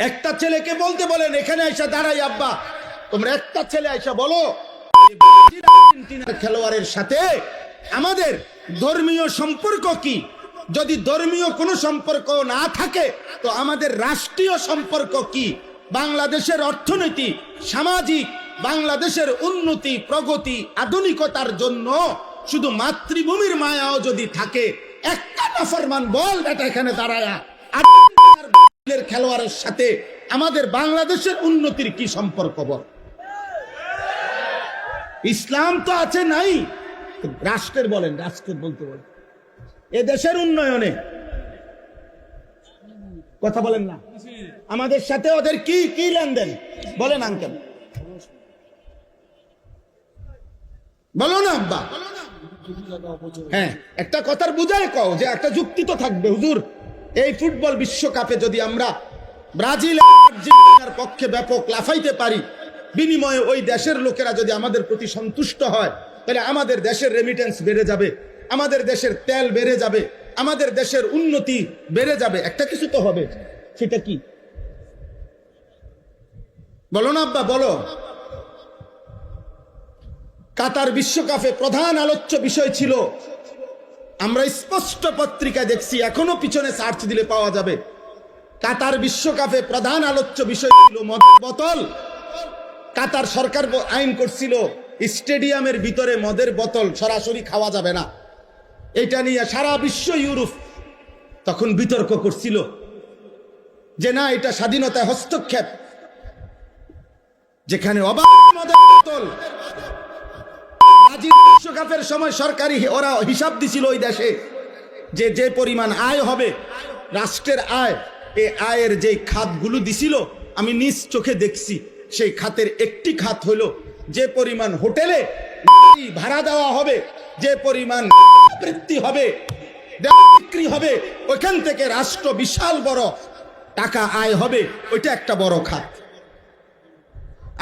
একটা ছেলেকে বলতে বলেন এখানে আইসা দাঁড়াই, আব্বা তোমরা একটা ছেলে আইসা বলো আর্জেন্টিনার খেলোয়াড়ের সাথে আমাদের ধর্মীয় সম্পর্ক কি? যদি ধর্মীয় কোনো সম্পর্ক না থাকে তো আমাদের রাষ্ট্রীয় সম্পর্ক কি? বাংলাদেশের অর্থনীতি, সামাজিক, বাংলাদেশের উন্নতি, প্রগতি, আধুনিকতার জন্য শুধু মাতৃভূমির মায়াও যদি থাকে, একটা নাফরমান বল বেটা এখানে দাঁড়ায়া আর্জেন্টিনার খেলোয়াড়ের সাথে আমাদের বাংলাদেশের উন্নতির কি সম্পর্ক বল? ইসলাম তো আছে নাই, রাষ্ট্রের বলেন, রাষ্ট্রের বলতে বলেন এ দেশের উন্নয়নে কথা বলেন না, আমাদের সাথে ওদের কি কি লেনদেন বলেন আঙ্কেল, বলো না আব্বা। হ্যাঁ, একটা কথার বুঝায় কও যে একটা যুক্তি তো থাকবে। হুজুর, এই ফুটবল বিশ্বকাপে যদি আমরা ব্রাজিল আর্জেন্টিনার পক্ষে ব্যাপক লাফাইতে পারি, বিনিময়ে ওই দেশের লোকেরা যদি আমাদের প্রতি সন্তুষ্ট হয়, তাহলে আমাদের দেশের রেমিটেন্স বেড়ে যাবে, আমাদের দেশের তেল বেড়ে যাবে, আমাদের দেশের উন্নতি বেড়ে যাবে। একটা কিছু তো হবে, সেটা কি বলো না আব্বা, বলো। কাতার বিশ্বকাপে প্রধান আলোচ্য বিষয় ছিল, আমরা স্পষ্ট পত্রিকায় দেখছি, এখনো পিছনে সার্চ দিলে পাওয়া যাবে, কাতার বিশ্বকাপে প্রধান আলোচ্য বিষয় ছিল মদের বোতল। কাতার সরকার আইন করছিল স্টেডিয়ামের ভিতরে মদের বোতল সরাসরি খাওয়া যাবে না। এটা নিয়ে সারা বিশ্ব, ইউরোপ তখন বিতর্ক করছিল যে না, এটা স্বাধীনতায় হস্তক্ষেপ, যেখানে অবাধ মদের বোতল। বিশ্বকাপের সময় সরকারি ওরা হিসাব দিছিল ওই দেশে যে যে পরিমাণ আয় হবে, রাষ্ট্রের আয়, এই আয়ের যে খাতগুলো দিছিল আমি নিজ চোখে দেখছি, সেই খাতের একটি খাত হলো যে পরিমাণ হোটেলে ভাড়া দেওয়া হবে, যে পরিমাণ বৃত্তি হবে, বিক্রি হবে, ওইখান থেকে রাষ্ট্র বিশাল বড় টাকা আয় হবে, ওইটা একটা বড় খাত।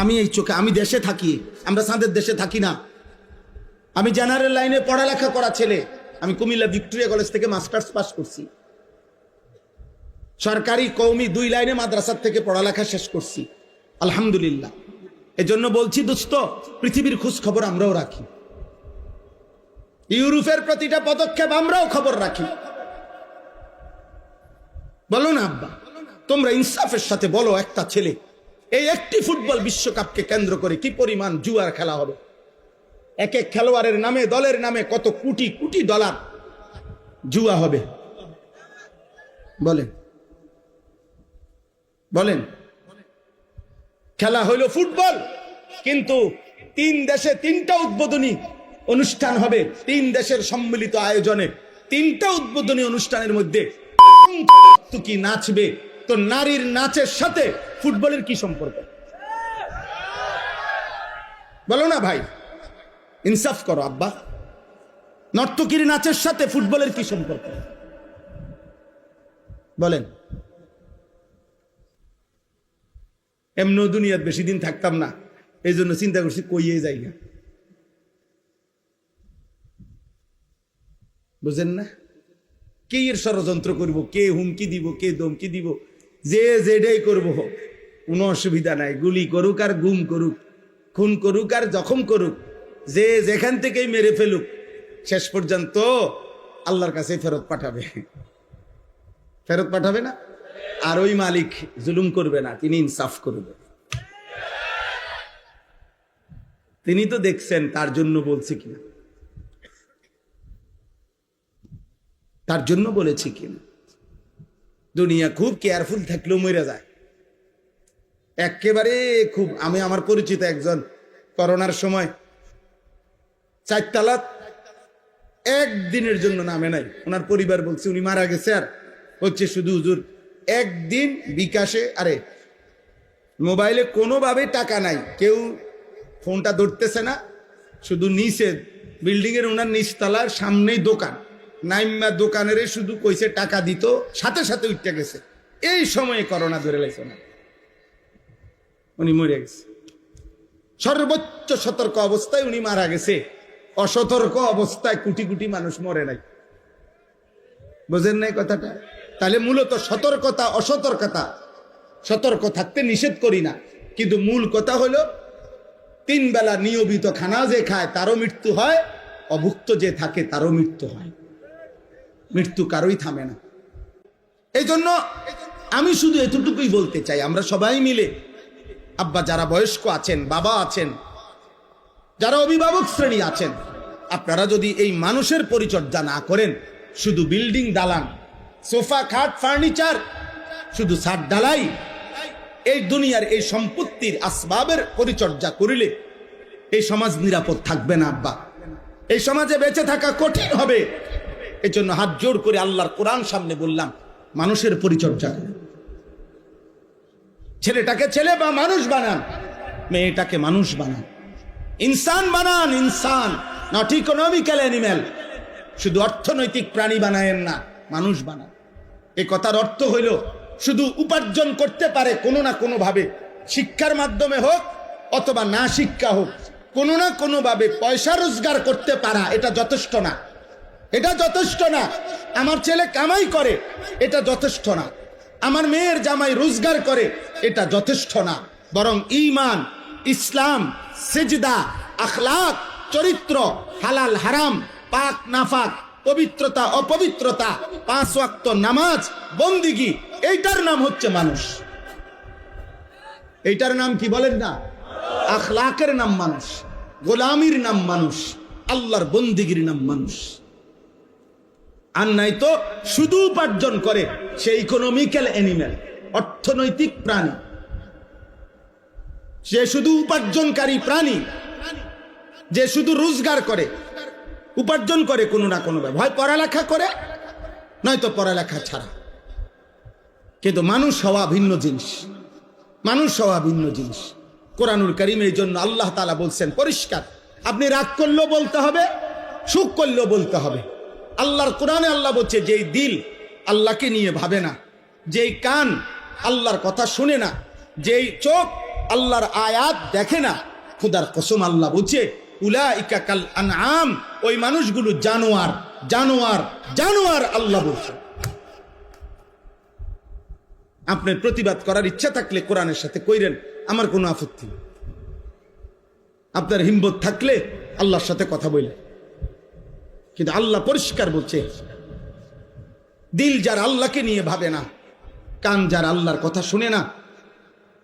আমি এই চোখে, আমি দেশে থাকি, আমরা সাদের দেশে থাকি না, আমি জেনারেল লাইনে পড়ালেখা করা ছেলে, আমি কুমিল্লা ভিক্টোরিয়া কলেজ থেকে মাস্টার্স পাস করছি, সরকারি কওমি 2 লাইনে মাদ্রাসার থেকে পড়ালেখা শেষ করছি, আলহামদুলিল্লাহ। এজন্য বলছি দোস্ত, পৃথিবীর খোঁজ খবর আমরাও রাখি, ইউরোপের প্রতিটা পদক্ষেপ আমরাও খবর রাখি। বলো না আব্বা, তোমরা ইনসাফের সাথে বলো, একটা ছেলে, এই একটি ফুটবল বিশ্বকাপকে কেন্দ্র করে কি পরিমাণ জুয়ার খেলা হবে, এক এক খেলোয়াড়ের নামে, দলের নামে কত কোটি কোটি ডলার জুয়া হবে, বলেন বলেন। খেলা হইল ফুটবল, কিন্তু 3 দেশে 3টা উদ্বোধনী অনুষ্ঠান হবে, 3 দেশের সম্মিলিত আয়োজনে 3টা উদ্বোধনী অনুষ্ঠানের মধ্যে কি নাচবে, তো নারীর নাচের সাথে ফুটবলের কি সম্পর্ক বলো না ভাই, ইনসাফ করো আব্বা। নর্তকীর নাচের সাথে ফুটবলের কি সম্পর্ক বলেন। এমন দুনিয়ার বেশি দিন থাকতাম না, এই জন্য চিন্তা করছি কইয়ে যাই না, বুঝেন না? কে এর ষড়যন্ত্র করবো, কে হুমকি দিব, কে ধমকি দিব, যে যেটাই করবো হোক, কোনো অসুবিধা নাই। গুলি করুক আর গুম করুক, খুন করুক আর জখম করুক, যে যেখান থেকেই মেরে ফেলুক, শেষ পর্যন্ত আল্লাহর কাছে ফেরত পাঠাবে, ফেরত পাঠাবে না। আর ওই মালিক জুলুম করবে না, তিনি ইনসাফ করবে। তিনি তো দেখছেন, তার জন্য বলছি কিনা, তার জন্য বলেছি কিনা। দুনিয়া খুব কেয়ারফুল থাকলেও মরে যায় একেবারে খুব। আমি আমার পরিচিত একজন করোনার সময় 4 তলা একদিনের জন্য নামে নাই, ওনার পরিবার বলছে উনি মারা গেছে, আর হচ্ছে শুধু হুজুর একদিন বিকাশে, আরে মোবাইলে কোনোভাবে টাকা নাই, কেউ ফোনটা ধরতেছে না, শুধু নিচে বিল্ডিং এর ওনার নিচতলার সামনেই দোকান, নাইমা দোকানের শুধু কইছে টাকা দিত, সাথে সাথে উঠতে গেছে। এই সময়ে করোনা ধরে লাগছে না, উনি মরে গেছে। সর্বোচ্চ সতর্ক অবস্থায় উনি মারা গেছে, অসতর্ক অবস্থায় কোটি কোটি মানুষ মরে নাই। বোঝেন নাই কথাটা? তাহলে মূলত সতর্কতা অসতর্কতা সতর্ক থাকতে নিষেধ করি না, কিন্তু মূল কথা হলো 3 বেলা নিয়মিত খানা যে খায় তারও মৃত্যু হয়, অভুক্ত যে থাকে তারও মৃত্যু হয়। মৃত্যু কারোই থামে না। এই জন্য আমি শুধু এতটুকুই বলতে চাই, আমরা সবাই মিলে, আব্বা যারা বয়স্ক আছেন, বাবা আছেন, যারা অভিভাবক শ্রেণী আছেন, আপনারা যদি এই মানুষের পরিচর্যা না করেন, শুধু বিল্ডিং দালান, সোফা খাট ফার্নিচার, শুধু ছাদ ঢালাই, এই দুনিয়ার এই সম্পত্তির আসবাবের পরিচর্যা করিলে এই সমাজ নিরাপদ থাকবে না আব্বা। এই সমাজে বেঁচে থাকা কঠিন হবে। এই জন্য হাত জোড় করে আল্লাহর কোরআন সামনে বললাম, মানুষের পরিচর্যা করুন। ছেলেটাকে ছেলে বা মানুষ বানান, মেয়েটাকে মানুষ বানান, ইনসান বানান, ইনসান, নট ইকোনমিক্যাল অ্যানিম্যাল। শুধু অর্থনৈতিক প্রাণী বানায়েন না, মানুষ বানান। এই কথার অর্থ হইল শুধু উপার্জন করতে পারে কোনো না কোনো ভাবে, শিক্ষার মাধ্যমে হোক অথবা না শিক্ষা হোক, কোনো না কোনো ভাবে পয়সা রোজগার করতে পারা, এটা যথেষ্ট না। এটা যথেষ্ট না। আমার ছেলে কামাই করে, এটা যথেষ্ট না। আমার মেয়ের জামাই রোজগার করে, এটা যথেষ্ট না। বরং ঈমান, ইসলাম, সিজদা, আখলাক, চরিত্র, হালাল হারাম, পাক নাফাক, পবিত্রতা অপবিত্রতা, 5 ওয়াক্ত নামাজ, বন্দিগি, এইটার নাম হচ্ছে মানুষ। এইটার নাম কি বলেন না? আখলাকের নাম মানুষ, গোলামির নাম মানুষ, আল্লাহর বন্দিগির নাম মানুষ। আর নাই তো শুধু উপার্জন করে, সে ইকোনমিক্যাল অ্যানিম্যাল, অর্থনৈতিক প্রাণী। সে শুধু উপার্জনকারী প্রাণী, যে শুধু রোজগার করে, উপার্জন করে কোনো না কোনো ভাবে, হয় পড়ালেখা করে নয়তো পড়ালেখা ছাড়া। কিন্তু মানুষ হওয়া ভিন্ন জিনিস, মানুষ হওয়া ভিন্ন জিনিস। কোরআনুল কারীম এই জন্য আল্লাহ তাআলা বলছেন পরিষ্কার, আপনি রাগ করলেও বলতে হবে, সুখ করলেও বলতে হবে। আল্লাহর কোরআনে আল্লাহ বলছে, যেই দিল আল্লাহকে নিয়ে ভাবে না, যেই কান আল্লাহর কথা শুনে না, যেই চোখ আল্লাহর আয়াত দেখে না, খুদার কসম আল্লাহ বলছে উলাইকা কাল আনআম, ওই মানুষগুলো জানোয়ার, জানোয়ার, জানোয়ার। আল্লাহ বলছে। আপনার প্রতিবাদ করার ইচ্ছা থাকলে কোরআনের সাথে কইরেন, আমার কোনো আপত্তি নেই। আপনার হিম্মত থাকলে আল্লাহর সাথে কথা বলেন। কিন্তু আল্লাহ পরিষ্কার বলছে, দিল যার আল্লাহকে নিয়ে ভাবে না, কান যার আল্লাহর কথা শুনে না,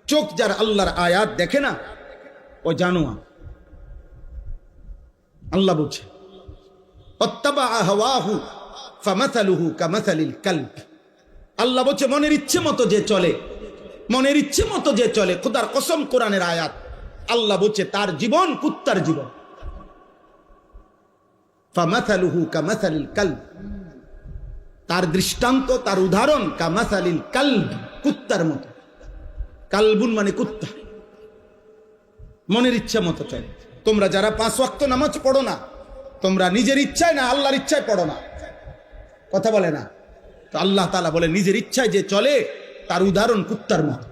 চোখ যার আল্লাহর আয়াত দেখে না, ও জানোয়ার। আল্লাহ বলছে অত্তাবা হাওয়াহু ফামাসালুহু কামাসালিল কালব। আল্লাহ বলছে মনের ইচ্ছে মতো যে চলে, মনের ইচ্ছে মতো যে চলে, খোদার কসম কোরআনের আয়াত, আল্লাহ বলছে তার জীবন কুত্তার জীবন। ফামাসালুহু কামাসালিল কালব, তার দৃষ্টান্ত, তার উদাহরণ কামাসালিল কালব, কুত্তার মতো। কালবুন মানে কুত্তা। মনের ইচ্ছা মতো চলে। তোমরা যারা 5 ওয়াক্ত নামাজ পড়ো না, তোমরা নিজের ইচ্ছায় না আল্লাহর ইচ্ছায় পড়ো না, কথা বলে না তো। আল্লাহ তাআলা বলে নিজের ইচ্ছায় যে চলে তার উদাহরণ কুত্তার মতো।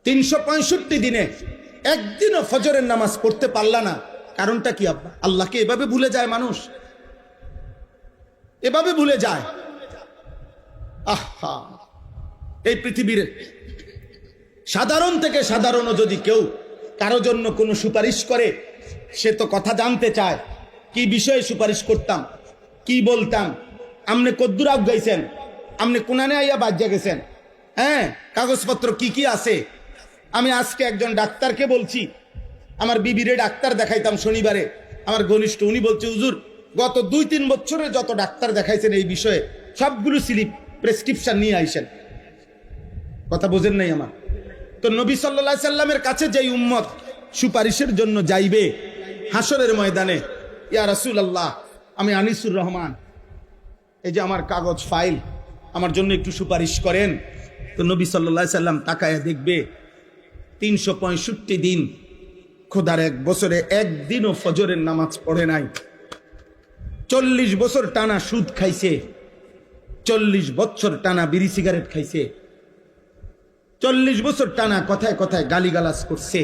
365 দিনে একদিনও ফজরের নামাজ পড়তে পারলা না, কারণটা কি আব্বা? আল্লাহকে এভাবে ভুলে যায় মানুষ, এভাবে ভুলে যায়। আহা, এই পৃথিবীর সাধারণ থেকে সাধারণও যদি কেউ কারো জন্য কোনো সুপারিশ করে, সে তো কথা জানতে চায়, কি বিষয়ে সুপারিশ করতাম, কি বলতাম, আমনে কদ্দুর আগাইছেন, আমনে কোনানে আইয়া বাজ্যা গেছেন, হ্যাঁ কাগজপত্র কি কি আছে। আমি আজকে একজন ডাক্তারকে বলছি, আমার বিবিরে ডাক্তার দেখাইতাম শনিবারে, আমার ঘনিষ্ঠ, উনি বলছে হুজুর গত 2-3 বছরে যত ডাক্তার দেখাইছেন এই বিষয়ে সবগুলো স্লিপ প্রেসক্রিপশন নিয়ে আইসেন। কথা বোঝেন নাই আমার? তো নবী সাল্লাল্লাহু আলাইহি সাল্লামের কাছে যেই উম্মত সুপারিশের জন্য যাইবে হাসরের ময়দানে, ইয়া রাসূলুল্লাহ আমি আনিসুর রহমান, এই যে আমার কাগজ ফাইল, আমার জন্য একটু সুপারিশ করেন। তো নবী সাল্লাল্লাহু আলাইহি সাল্লাম তাকায়া দেখবে 365 দিন খোদার 1 বছরে একদিনও ফজরের নামাজ পড়ে নাই, 40 বছর টানা সুদ খাইছে, 40 বছর টানা বিড়ি সিগারেট খাইছে, 40 বছর টানা কথায় কথায় গালিগালাজ করছে,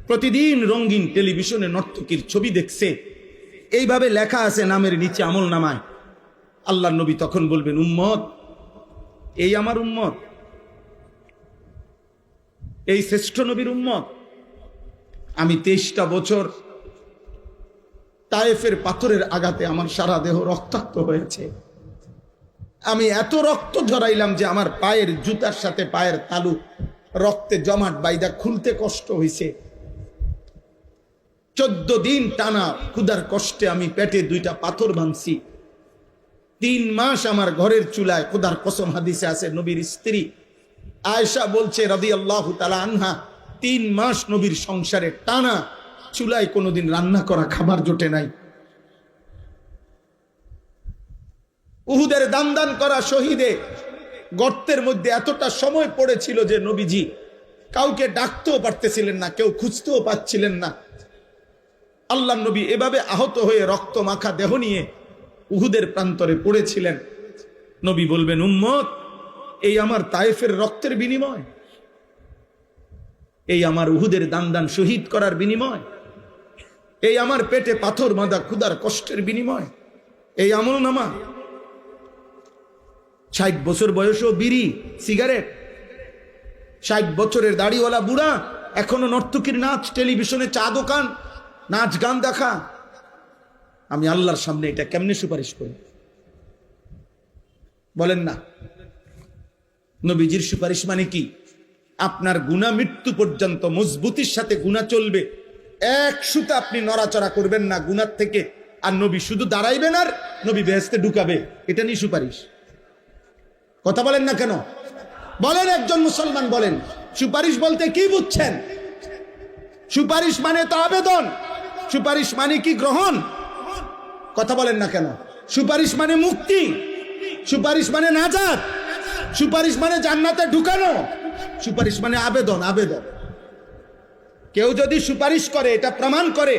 প্রতিদিন রঙিন টেলিভিশনে নর্তকীর ছবি দেখছে। এইভাবে লেখা আছে নামের নিচে আমল নামায়। আল্লাহর নবী তখন বলবেন উম্মত, এই আমার উম্মত, এই শ্রেষ্ঠ নবীর উম্মত। আমি 23টা বছর তায়েফের পাথরের আঘাতে আমার সারা দেহ রক্তাক্ত হয়েছে। আমি এত রক্ত ঝরাইলাম যে আমার পায়ের জুতার সাথে পায়ের তালু রক্তে জমাট বাইদা খুলতে কষ্ট হয়েছে। 14 দিন টানা ক্ষুধার কষ্টে আমি পেটে 2টা পাথর বাঁধছি। 3 মাস আমার ঘরের চুলায়, খোদার কসম হাদিসে আছে, নবীর স্ত্রী আয়েশা বলছে রাদিয়াল্লাহু তাআলা আনহা, 3 মাস নবীর সংসারে টানা চুলায় কোনোদিন রান্না করা খাবার জোটে নাই। উহুদের দান করা শহীদে গর্তের মধ্যে এতটা সময় পড়েছিল যে নবীজি কাউকে ডাকতেও পারতেছিলেন না, কেউ খুঁজতেও পাচ্ছিলেন না। আল্লাহর নবী এভাবে আহত হয়ে রক্ত মাখা দেহ নিয়ে উহুদের প্রান্তরে পড়েছিলেন। নবী বলবেন, উম্মত, এই আমার তায়েফের রক্তের বিনিময়, এই আমার উহুদের দান শহীদ করার বিনিময়, এই আমার পেটে পাথর বাঁধা ক্ষুধার কষ্টের বিনিময়, এই আমল নামা। 60 বছর বয়সেও বিড়ি সিগারেট, 60 বছরের দাড়িওয়ালা বুড়া এখনো নর্তকীর নাচ, টেলিভিশনে চা দোকান, নাচ গান দেখা। আমি আল্লাহর সামনে এটা কেমনে সুপারিশ করি? বলেন না। নবীজির সুপারিশ মানে কি? আপনার গুনাহ মৃত্যু পর্যন্ত মজবুতির সাথে গুনাহ চলবে, এক সুতা আপনি নড়াচড়া করবেন না গুনার থেকে। আর নবী শুধু দাঁড়াইবেন আর নবী বেহেশতে ঢুকাবে, এটা নিয়ে সুপারিশ। কথা বলেন না কেন? বলেন, একজন মুসলমান বলেন, সুপারিশ বলতে কি বুঝছেন? সুপারিশ মানে তো আবেদন। সুপারিশ মানে কি গ্রহণ? কথা বলেন না কেন? সুপারিশ মানে মুক্তি, সুপারিশ মানে নাজাত, সুপারিশ মানে জান্নাতে ঢুকানো, সুপারিশ মানে আবেদন। আবেদন, কেউ যদি সুপারিশ করে এটা প্রমাণ করে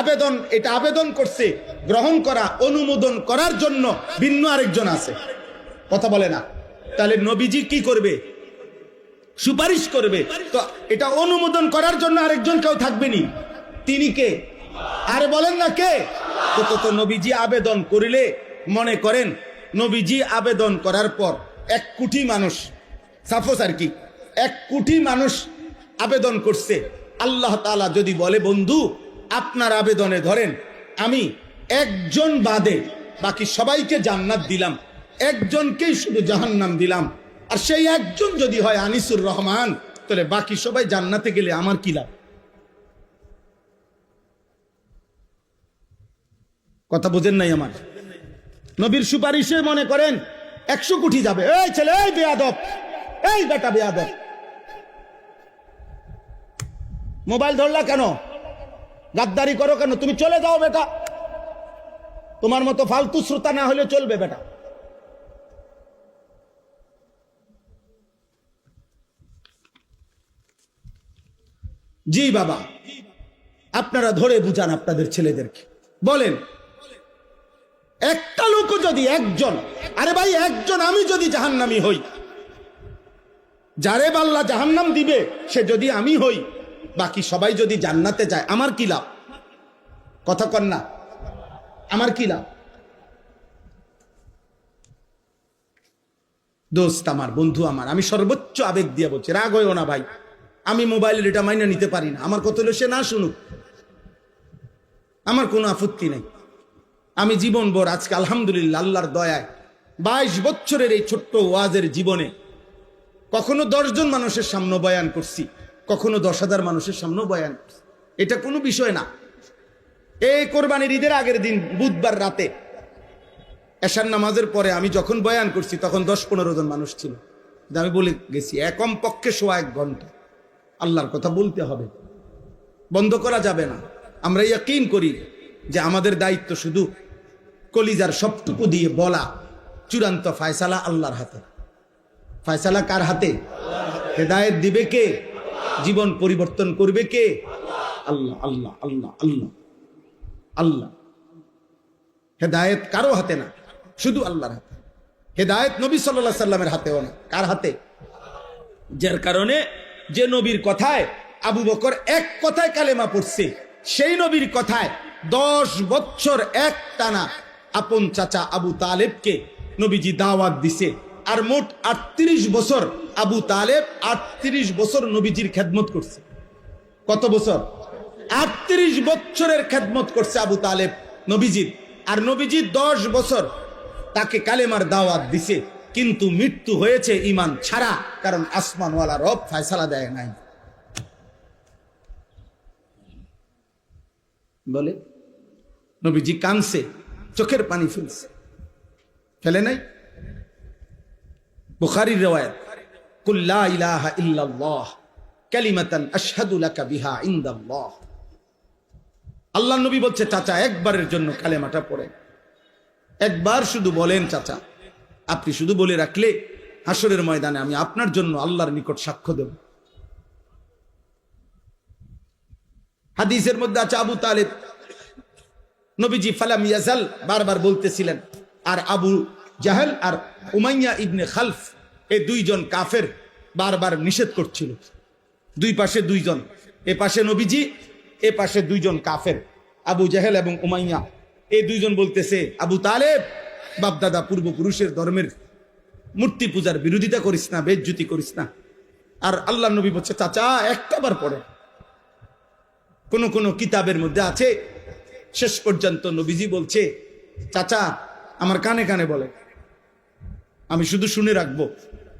আবেদন, এটা আবেদন করছে, গ্রহণ করা, অনুমোদন করার জন্য ভিন্ন আরেকজন আছে। কথা বলে না। তাহলে নবীজি কি করবে? সুপারিশ করবে, তো এটা অনুমোদন করার জন্য আরেকজন কেউ থাকবেনি। তিনি কে? আরে বলেন না কে? তো নবীজি আবেদন করিলে, মনে করেন নবীজি আবেদন করার পর 1 কোটি মানুষ, সাপোজ আর কি 1 কোটি মানুষ আবেদন করছে, আল্লাহ তাআলা যদি বলে, বন্ধু আপনার আবেদনে ধরেন আমি একজন বাদে বাকি সবাইকে জান্নাত দিলাম, একজনকেই শুধু জাহান্নাম দিলাম, আর সেই একজন যদি হয় আনিসুর রহমান, তাহলে বাকি সবাই জান্নাতে গেলে আমার কি লাভ? কথা বুঝেন নাই আমার? নবীর সুপারিশে মনে করেন 100 কোটি যাবে। এই ছেলে, এই বেয়াদব, এই বেটা বেয়াদব, মোবাইল ধরলা কেন? গাদ্দারি করো কেন? তুমি চলে যাও বেটা, তোমার মতো ফালতু শ্রোতা না হলে চলবে বেটা। জি বাবা, আপনারা ধরে বুঝান আপনাদের ছেলেদেরকে, বলেন একটা লোক যদি, একজন, আরে ভাই একজন, আমি যদি জাহান্নামী হই, যারে আল্লাহ জাহান্নাম দিবে সে যদি আমি হই, বাকি সবাই যদি জান্নাতে যায়, আমার কি লাভ? কথা কন না, আমার কি লাভ? দোস্ত আমার, বন্ধু আমার, আমি সর্বোচ্চ আবেগ দিয়ে বলছি, রাগ হইও না ভাই, আমি মোবাইলের এটা মাইনে নিতে পারি না। আমার কথা হলো সে না শুনুক, আমার কোনো আপত্তি নেই। আমি জীবনভর আজকে আলহামদুলিল্লাহ আল্লাহর দয়ায় 22 বছরের এই ছোট্ট ওয়াজের জীবনে কখনো 10 জন মানুষের সামনে বয়ান করছি, কখনো 10,000 মানুষের সামনে বয়ান করছি, এটা কোনো বিষয় না। এই কোরবানির ঈদের আগের দিন বুধবার রাতে এশার নামাজের পরে আমি যখন বয়ান করছি তখন 10-15 জন মানুষ ছিল। আমি বলে গেছি একম পক্ষে 1 ঘন্টা আল্লাহর কথা বলতে হবে, বন্ধ করা যাবে না। আমরা ইয়াকিন করি যে আমাদের দায়িত্ব শুধু কলিজার সবটুকু দিয়ে বলা, চূড়ান্ত ফয়সালা আল্লাহর হাতে। ফয়সালা কার হাতে? হেদায়েত দিবে কে? জীবন পরিবর্তন করবে কে? আল্লাহ আল্লাহ আল্লাহ আল্লাহ আল্লাহ। হেদায়েত কারো হাতে না, শুধু আল্লাহর হাতে। হেদায়েত নবী সাল্লাল্লাহু আলাইহি সাল্লামের হাতেও না। কার হাতে? যার কারণে যে নবীর কথায় আবু বকর এক কথায় কালেমা পড়ছে, সেই নবীর কথায় 10 বছর এক টানা আপন চাচা আবু তালেবকে নবীজি দাওয়াত দিছে। আর মোট 38 বছর আবু তালেব 38 বছর নবীজির খেদমত করছে। কত বছর? 38 বছরের খেদমত করছে আবু তালেব নবীজির। আর নবীজি 10 বছর তাকে কালেমার দাওয়াত দিছে, কিন্তু মৃত্যু হয়েছে ঈমান ছাড়া, কারণ আসমানওয়ালা রব ফয়সালা দেয় নাই। বলে নবীজি কাঁদছে, চোখের পানি ফেলছে, ফেলে নাই? বুখারীর riwayat, কুল লা ইলাহা ইল্লাল্লাহ কালিমাতান আশহাদু লাকা বিহা ইনদাল্লাহ। আল্লাহর নবী বলছে, চাচা একবারের জন্য কালেমাটা পড়েন, একবার শুধু বলেন চাচা, আপনি শুধু বলে রাখলে হাসরের ময়দানে আমি আপনার জন্য আল্লাহর নিকট সাক্ষ্য দেব। হাদিসের মধ্যে আছে, আবু তালেব নবীজি ফালাম ইয়াজাল বারবার বলতেছিলেন, আর আবু জাহেল আর উমাইয়া ইবনে খালফ এই দুইজন কাফের বারবার নিষেধ করছিল। দুই পাশে দুইজন, এ পাশে নবীজি, এ পাশে দুইজন কাফের, আবু জাহেল এবং উমাইয়া। এই দুইজন বলতেছে, আবু তালেব বাপদাদা পূর্বপুরুষের ধর্মের মূর্তি পূজার বিরোধিতা করিস না, বেজ্জতি করিস না। আর আল্লাহ নবী বলছে, চাচা একটাবার পড়ে। কোন কোন কিতাবের মধ্যে আছে, শেষ পর্যন্ত নবীজি বলছে, চাচা আমার কানে কানে বলে, আমি শুধু শুনে রাখবো,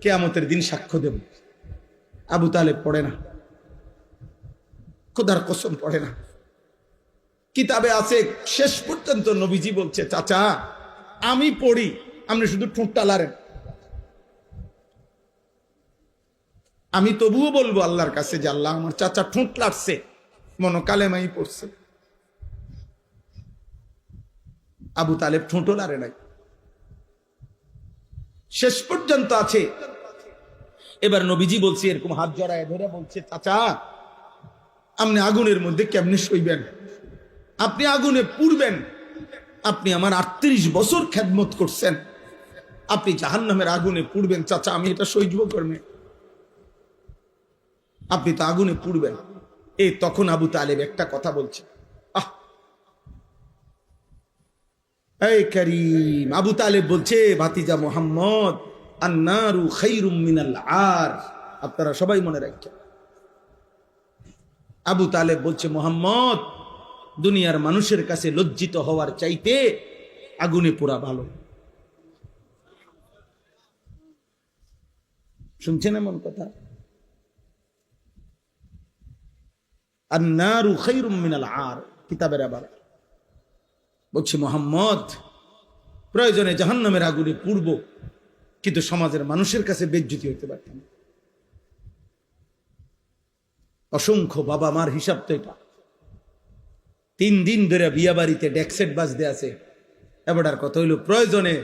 কিয়ামতের দিন সাক্ষ্য দেব। আবু তালেব পড়ে না, খোদার কসম পড়ে না। কিতাবে আছে, শেষ পর্যন্ত নবীজি বলছে, চাচা আমি পড়ি, আপনি শুধু ঠোঁটটা লাড়েন, আমি তবুও বলবো আল্লাহর কাছে যে আল্লাহ আমার চাচা ঠোঁট লাড়ছে, মনো কালেমাই পড়ছে। আবু তালেব ঠোঁটও লাড়ে নাই, শেষ পর্যন্ত আছে। এবার নবীজি বলছে, এরকম হাত জড়ায় ধরে বলছে, চাচা আপনি আগুনের মধ্যে কেমনে সইবেন? আপনি আগুনে পুড়বেন, আপনি আমার 38 বছর খেদমত করছেন, আপনি জাহান্নামের আগুনে পুড়বেন, চাচা আমি এটা সহ্য করবে? আপনি তো আগুনে পুড়বেন। এই তখন আবু তালেব একটা কথা বলছে, এই করিম, আবু তালেব বলছে, ভাতিজা মুহাম্মদ, আন্নারু খায়রুম মিনাল আর। আপনারা সবাই মনে রাখছেন, আবু তালেব বলছে, মুহাম্মদ দুনিয়ার মানুষের কাছে লজ্জিত হওয়ার চাইতে আগুনে পোড়া ভালো। শুনছেন এমন কথা? আন্নারু খায়রুম মিনাল আর, কিতাবের আবার বলছে, মুহাম্মদ প্রয়োজনে জাহান্নামের আগুনে পুড়ব, কিন্তু সমাজের মানুষের কাছে বেজ্জতি হইতে পারতাম। অসংখ্য বাবা মার হিসাব তো এটা। 3 দিন ধরে বিয়া বাড়িতে ডেকসেট বাজতে আছে, এবারটার কথা হইল প্রয়োজনে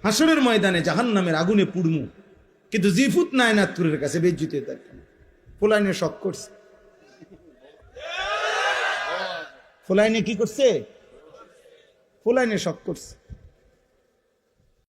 হাসরের ময়দানে জাহান্নামের আগুনে পুড়মু, কিন্তু জিফুত নায়নাতুরের কাছে বেজ্জতি হইতে পারতাম। ফুলাইনে শখ করছে, ফুলাইনে কি করছে? ফুলাইনে শখ করছে।